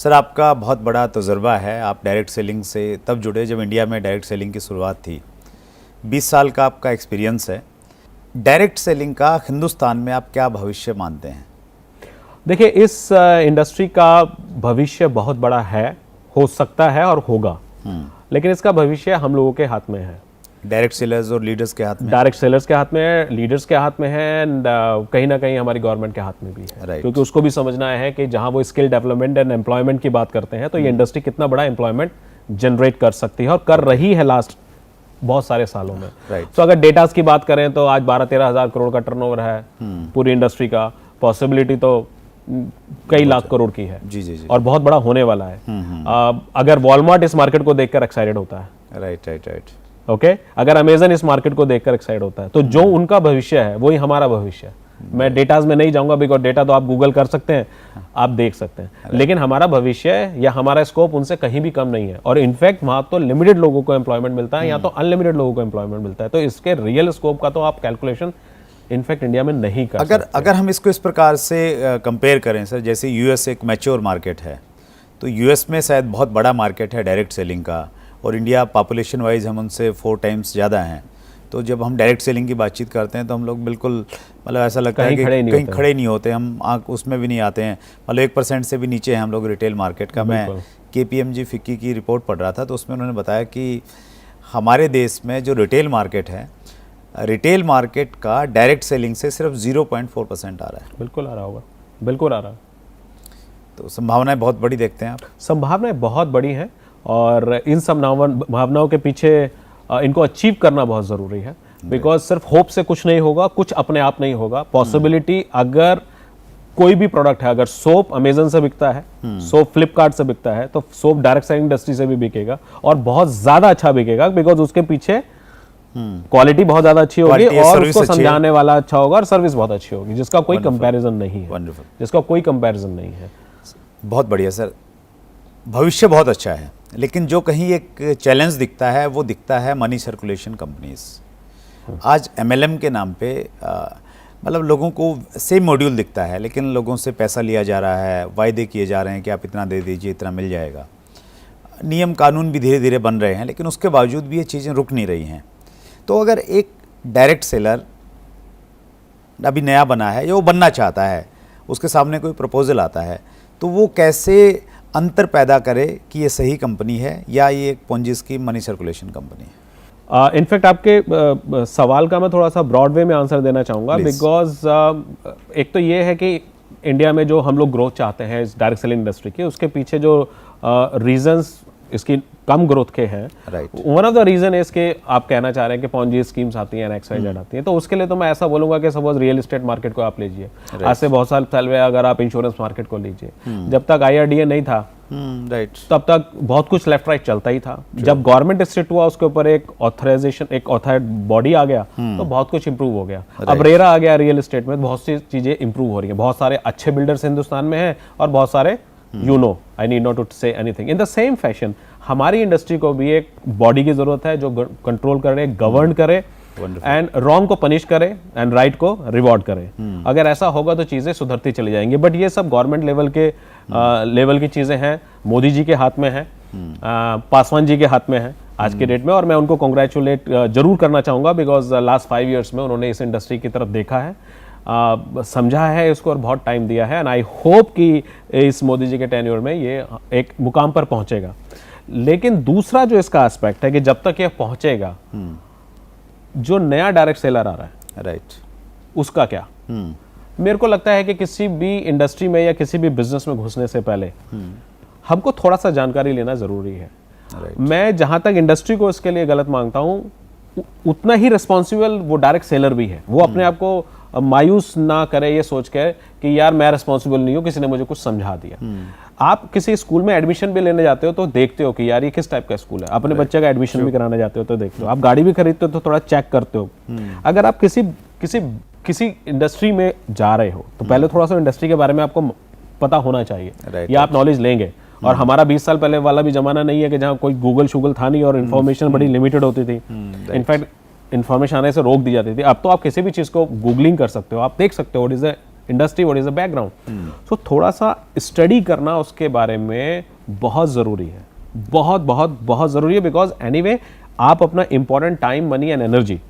Sir आपका बहुत बड़ा तजुर्बा है, आप डायरेक्ट सेलिंग से तब जुड़े जब इंडिया में डायरेक्ट सेलिंग की शुरुआत थी। 20 साल का आपका एक्सपीरियंस है। डायरेक्ट सेलिंग का हिंदुस्तान में आप क्या भविष्य मानते हैं? देखिए, इस इंडस्ट्री का भविष्य बहुत बड़ा है, हो सकता है और होगा, लेकिन इसका भविष्य हम लोगों के हाथ में है। डायरेक्ट सेलर्स और लीडर्स के हाथ में? डायरेक्ट सेलर्स के हाथ में है, लीडर्स के हाथ में है, एंड कहीं ना कहीं हमारी गवर्नमेंट के हाथ में भी है। Right. क्योंकि उसको भी समझना है कि जहां वो स्किल डेवलपमेंट एंड एम्प्लॉयमेंट की बात करते हैं तो ये इंडस्ट्री कितना बड़ा एम्प्लॉयमेंट जनरेट कर सकती है और कर रही है लास्ट बहुत सारे सालों में। Right. तो अगर डेटास की बात करें तो आज 12-13 हज़ार करोड़ का टर्नओवर है पूरी इंडस्ट्री का। पॉसिबिलिटी तो कई लाख करोड़ की है जी जी जी। और बहुत बड़ा होने वाला है। अगर वॉलमार्ट इस मार्केट को देखकर एक्साइटेड होता है, राइट राइट राइट, ओके, अगर अमेजन इस मार्केट को देखकर एक्साइट होता है, तो जो उनका भविष्य है वही हमारा भविष्य है। मैं डेटाज में नहीं जाऊंगा, बिकॉज डेटा तो आप गूगल कर सकते हैं, आप देख सकते हैं, लेकिन हमारा भविष्य या हमारा स्कोप उनसे कहीं भी कम नहीं है। और इनफैक्ट वहां तो लिमिटेड लोगों को एम्प्लॉयमेंट मिलता है, या तो अनलिमिटेड लोगों को एम्प्लॉयमेंट मिलता है। तो इसके रियल स्कोप का तो आप कैलकुलेशन इनफैक्ट इंडिया में नहीं कर सकते। अगर हम इसको इस प्रकार से कंपेयर करें सर, जैसे यूएस एक मैच्योर मार्केट है, तो यूएस में शायद बहुत बड़ा मार्केट है डायरेक्ट सेलिंग का, और इंडिया पॉपुलेशन वाइज हम उनसे 4 टाइम्स ज़्यादा हैं। तो जब हम डायरेक्ट सेलिंग की बातचीत करते हैं तो हम लोग बिल्कुल मतलब ऐसा लगता है कि कहीं खड़े नहीं होते, हम आँख उसमें भी नहीं आते हैं। मतलब 1% से भी नीचे हैं हम लोग रिटेल मार्केट का। मैं KPMG फिक्की की रिपोर्ट पढ़ रहा था, तो उसमें उन्होंने बताया कि हमारे देश में जो रिटेल मार्केट है, रिटेल मार्केट का डायरेक्ट सेलिंग से सिर्फ 0.4% आ रहा है। बिल्कुल आ रहा होगा, बिल्कुल आ रहा है। तो संभावनाएं बहुत बड़ी देखते हैं आप? संभावनाएं बहुत बड़ी हैं, और इन संभावनाओं के पीछे इनको अचीव करना बहुत ज़रूरी है। बिकॉज सिर्फ होप से कुछ नहीं होगा, कुछ अपने आप नहीं होगा। पॉसिबिलिटी, अगर कोई भी प्रोडक्ट है, अगर सोप अमेजन से बिकता है, सोप फ्लिपकार्ट से बिकता है, तो सोप डायरेक्ट सेलिंग इंडस्ट्री से भी बिकेगा और बहुत ज़्यादा अच्छा बिकेगा। बिकॉज उसके पीछे क्वालिटी बहुत ज़्यादा अच्छी होगी और उसको समझाने वाला अच्छा होगा और सर्विस बहुत अच्छी होगी, जिसका कोई कंपैरिजन नहीं है। जिसका कोई कंपैरिजन नहीं है। बहुत बढ़िया सर, भविष्य बहुत अच्छा है, लेकिन जो कहीं एक चैलेंज दिखता है वो दिखता है मनी सर्कुलेशन कंपनीज। आज MLM के नाम पे मतलब लोगों को सेम मॉड्यूल दिखता है, लेकिन लोगों से पैसा लिया जा रहा है, वायदे किए जा रहे हैं कि आप इतना दे दीजिए, इतना मिल जाएगा। नियम कानून भी धीरे धीरे बन रहे हैं, लेकिन उसके बावजूद भी ये चीज़ें रुक नहीं रही हैं। तो अगर एक डायरेक्ट सेलर अभी नया बना है या वो बनना चाहता है, उसके सामने कोई प्रपोजल आता है, तो वो कैसे अंतर पैदा करे कि ये सही कंपनी है या ये एक Ponzi scheme money circulation company है? इनफैक्ट आपके सवाल का मैं थोड़ा सा ब्रॉड वे में आंसर देना चाहूँगा। बिकॉज एक तो ये है कि इंडिया में जो हम लोग ग्रोथ चाहते हैं इस डायरेक्ट सेलिंग इंडस्ट्री के, उसके पीछे जो रीजंस इसकी कम ग्रोथ के हैं, one of the reason is कि आप कहना चाह रहे हैं कि पॉन्जी स्कीम्स आती हैं, XYZ आती हैं। तो उसके लिए तो मैं ऐसा बोलूंगा कि सपोज रियल एस्टेट मार्केट को आप लीजिए, आज से बहुत साल पहले अगर आप इंश्योरेंस मार्केट को लीजिए, जब तक IRDA नहीं था तब तक बहुत कुछ लेफ्ट राइट चलता ही था। जब गवर्नमेंट स्टेट हुआ, उसके ऊपर एक ऑथराइजेशन, एक ऑथराइज बॉडी आ गया, तो बहुत कुछ इंप्रूव हो गया। अब रेरा आ गया रियल एस्टेट में, बहुत सी चीजें इंप्रूव हो रही है। बहुत सारे अच्छे बिल्डर्स हिंदुस्तान में हैं और बहुत सारे I need not to say anything. In the same fashion हमारी इंडस्ट्री को भी एक बॉडी की जरूरत है जो कंट्रोल करे, गवर्न करे एंड रॉन्ग को पनिश करे एंड राइट को रिवॉर्ड करे। अगर ऐसा होगा तो चीजें सुधरती चली जाएंगी। बट ये सब गवर्नमेंट लेवल की चीजें हैं, मोदी जी के हाथ में है, पासवान जी के हाथ में है आज के डेट में, और मैं उनको कॉन्ग्रेचुलेट जरूर करना चाहूंगा। बिकॉज लास्ट 5 ईयर्स में उन्होंने इस इंडस्ट्री की तरफ देखा है, समझा है इसको और बहुत टाइम दिया है। एंड आई होप कि इस मोदी जी के टेन्योर में ये एक मुकाम पर पहुंचेगा। लेकिन दूसरा जो इसका एस्पेक्ट है कि जब तक ये पहुंचेगा, जो नया डायरेक्ट सेलर आ रहा है, राइट, उसका क्या? मेरे को लगता है कि किसी भी इंडस्ट्री में या किसी भी बिजनेस में घुसने से पहले हमको थोड़ा सा जानकारी लेना जरूरी है। मैं जहां तक इंडस्ट्री को इसके लिए गलत मांगता हूं, उतना ही रिस्पॉन्सिबल वो डायरेक्ट सेलर भी है। वो अपने आप को मायूस ना करे ये सोच के कि यार मैं रिस्पॉन्सिबल नहीं हूं, किसी ने मुझे कुछ समझा दिया। आप किसी स्कूल में एडमिशन भी लेने जाते हो तो देखते हो कि यार ये किस टाइप का स्कूल है। अपने बच्चे का एडमिशन भी कराने जाते हो तो देखते हो। आप गाड़ी भी खरीदते हो तो थोड़ा चेक करते हो। अगर आप किसी इंडस्ट्री में जा रहे हो तो पहले थोड़ा सा इंडस्ट्री के बारे में आपको पता होना चाहिए, या आप नॉलेज लेंगे। और हमारा 20 साल पहले वाला भी जमाना नहीं है कि जहाँ कोई गूगल शूगल था नहीं और इन्फॉर्मेशन बड़ी लिमिटेड होती थी। इनफैक्ट इन्फॉर्मेशन आने से रोक दी जाती थी। अब तो आप किसी भी चीज़ को गूगलिंग कर सकते हो, आप देख सकते हो what is the industry, what is the background. So थोड़ा सा स्टडी करना उसके बारे में बहुत ज़रूरी है, बहुत बहुत बहुत ज़रूरी है। बिकॉज एनीवे आप अपना important time, money and energy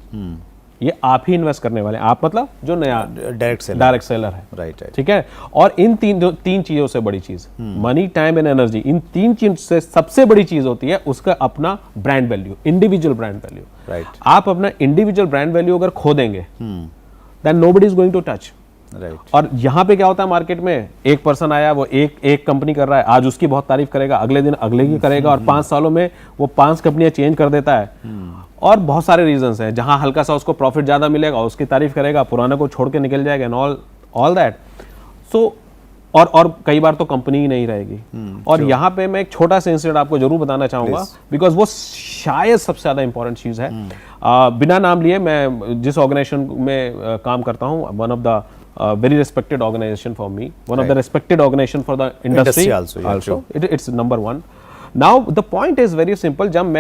ये आप ही इन्वेस्ट करने वाले हैं। आप मतलब जो नया डायरेक्ट सेलर है, राइट, ठीक है। और इन तीन चीज़ों से बड़ी चीज़, मनी, टाइम एंड एनर्जी, इन तीन चीज से सबसे बड़ी चीज़ होती है उसका अपना brand value, individual brand value. Right, आप अपना इंडिविजुअल ब्रांड वैल्यू अगर खो देंगे then nobody is going to touch. Right. और यहाँ पे क्या होता है मार्केट में, एक पर्सन आया, वो एक कंपनी कर रहा है, आज उसकी बहुत तारीफ करेगा, अगले दिन अगले की करेगा, और 5 सालों में वो 5 कंपनियां चेंज कर देता है। और बहुत सारे रीजंस हैं, जहां हल्का सा उसको प्रॉफिट ज्यादा मिलेगा उसकी तारीफ करेगा, पुराने को छोड़ के निकल जाएगा, एंड ऑल दैट। सो और कई बार तो कंपनी ही नहीं रहेगी। और यहाँ पे मैं एक छोटा सा इंसिडेंट आपको जरूर बताना चाहूंगा, बिकॉज वो शायद सबसे ज्यादा इंपॉर्टेंट चीज है। बिना नाम लिए, मैं जिस ऑर्गेनाइजेशन में काम करता हूँ, one of the very respected organization for me, one of the respected organization for the industry also. It's number 1. Now the point is very simple. जब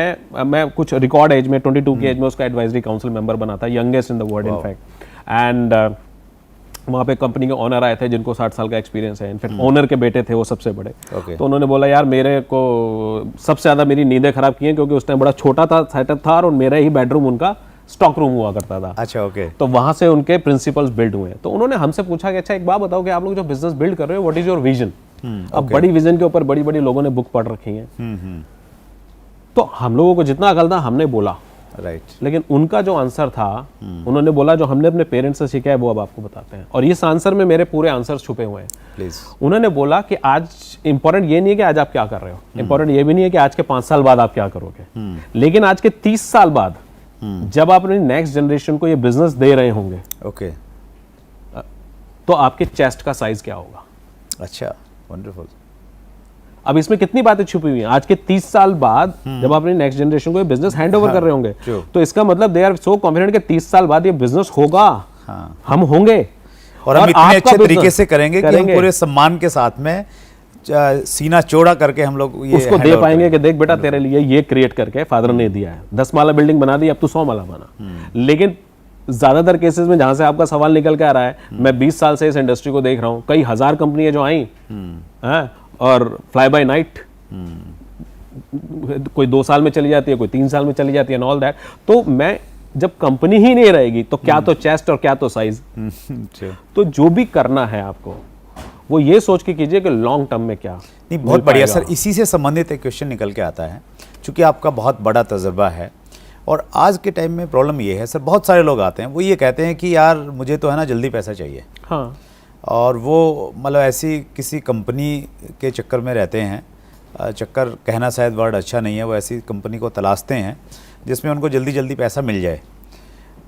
मैं कुछ रिकॉर्ड एज में 22 की एज में उसका एडवाइजरी काउंसिल मेंबर बना था, youngest in the world in fact. And वहाँ पे कंपनी के ओनर आए थे जिनको 60 साल का एक्सपीरियंस है, इनफैक्ट ओनर के बेटे थे वो सबसे बड़े। तो उन्होंने बोला यार मेरे को सबसे ज़्यादा मेरी नींदें खराब की हैं, क्योंकि उस टाइम बड़ा छोटा था सेटअप था, और मेरा ही बेडरूम उनका स्टॉक रूम हुआ करता था। अच्छा, ओके। तो वहां से उनके प्रिंसिपल्स बिल्ड हुए हैं। तो उन्होंने हमसे पूछा कि अच्छा एक बात बताओ कि आप लोग जो बिजनेस बिल्ड कर रहे हो, व्हाट इज योर विजन। अब बड़ी विजन के ऊपर बड़ी बड़ी लोगों ने बुक पढ़ रखी है, तो हम लोगों को जितना अकल था हमने बोला, राइट। लेकिन उनका जो आंसर था, उन्होंने बोला जो हमने अपने पेरेंट्स से सीखा है वो अब आपको बताते हैं। और इस आंसर में मेरे पूरे आंसर छुपे हुए हैं। प्लीज। उन्होंने बोला कि आज इंपॉर्टेंट ये नहीं है कि आज आप क्या कर रहे हो, इंपॉर्टेंट ये भी नहीं है कि आज के 5 साल बाद आप क्या करोगे, लेकिन आज के 30 साल बाद जब आप अपनी नेक्स्ट जनरेशन को ये बिजनेस दे रहे होंगे, ओके, तो आपके चेस्ट का साइज क्या होगा। अच्छा, वंडरफुल। अब इसमें कितनी बातें छुपी हुई हैं। आज के 30 साल बाद जब आप अपनी नेक्स्ट जनरेशन को ये बिजनेस हैंड ओवर कर रहे होंगे, तो इसका मतलब दे आर सो कॉन्फिडेंट कि 30 साल बाद ये बिजनेस होगा, हम होंगे, और हम इतने अच्छे तरीके से करेंगे कि हम पूरे सम्मान के साथ में सीना चौड़ा करके हम लोग ये उसको दे पाएंगे कि देख बेटा तेरे लिए ये क्रिएट करके फादर ने दिया है, 10 माला बिल्डिंग बना दी, अब तू 100 माला बना। लेकिन ज्यादातर केसेस में जहां से आपका सवाल निकल के आ रहा है, मैं 20 साल से इस इंडस्ट्री को देख रहा हूं, कई हजार कंपनियां जो आई और फ्लाई बाय नाइट, कोई 2 साल में चली जाती है, कोई 3 साल में चली जाती है, ऑल दैट। तो मैं जब कंपनी ही नहीं रहेगी तो क्या तो चेस्ट और क्या तो साइज। तो जो भी करना है आपको वो ये सोच के कीजिए कि लॉन्ग टर्म में क्या। नहीं, बहुत बढ़िया सर। इसी से संबंधित एक क्वेश्चन निकल के आता है, क्योंकि आपका बहुत बड़ा तजर्बा है, और आज के टाइम में प्रॉब्लम ये है सर, बहुत सारे लोग आते हैं, वो ये कहते हैं कि यार मुझे तो है ना जल्दी पैसा चाहिए। हाँ। और वो मतलब ऐसी किसी कंपनी के चक्कर में रहते हैं, चक्कर कहना शायद वर्ड अच्छा नहीं है, वो ऐसी कंपनी को तलाशते हैं जिसमें उनको जल्दी जल्दी पैसा मिल जाए।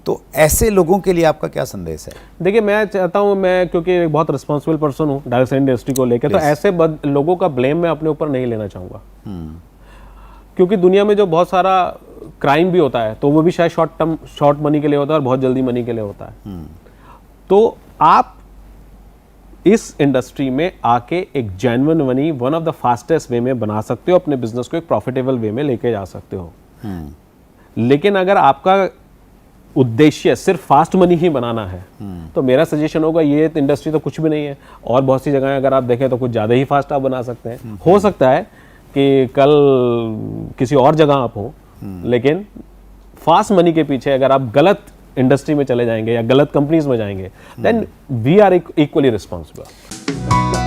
तो ऐसे लोगों के लिए आपका क्या संदेश है? देखिए, मैं चाहता हूं, मैं क्योंकि एक बहुत रिस्पॉन्सिबल पर्सन हूं डायरेक्ट सेलिंग इंडस्ट्री को लेकर, तो ऐसे लोगों का ब्लेम मैं अपने ऊपर नहीं लेना चाहूँगा। क्योंकि दुनिया में जो बहुत सारा क्राइम भी होता है, तो वो भी शायद शॉर्ट मनी के लिए होता है और बहुत जल्दी मनी के लिए होता है। तो आप इस इंडस्ट्री में आके एक genuine money one of the fastest way में बना सकते हो, अपने बिजनेस को एक प्रॉफिटेबल वे में लेके जा सकते हो। लेकिन अगर आपका उद्देश्य सिर्फ फास्ट मनी ही बनाना है, तो मेरा सजेशन होगा ये इंडस्ट्री तो कुछ भी नहीं है, और बहुत सी जगहें अगर आप देखें तो कुछ ज़्यादा ही फास्ट आप बना सकते हैं। हो सकता है कि कल किसी और जगह आप हो, लेकिन फास्ट मनी के पीछे अगर आप गलत इंडस्ट्री में चले जाएंगे या गलत कंपनीज में जाएंगे, then we are equally responsible.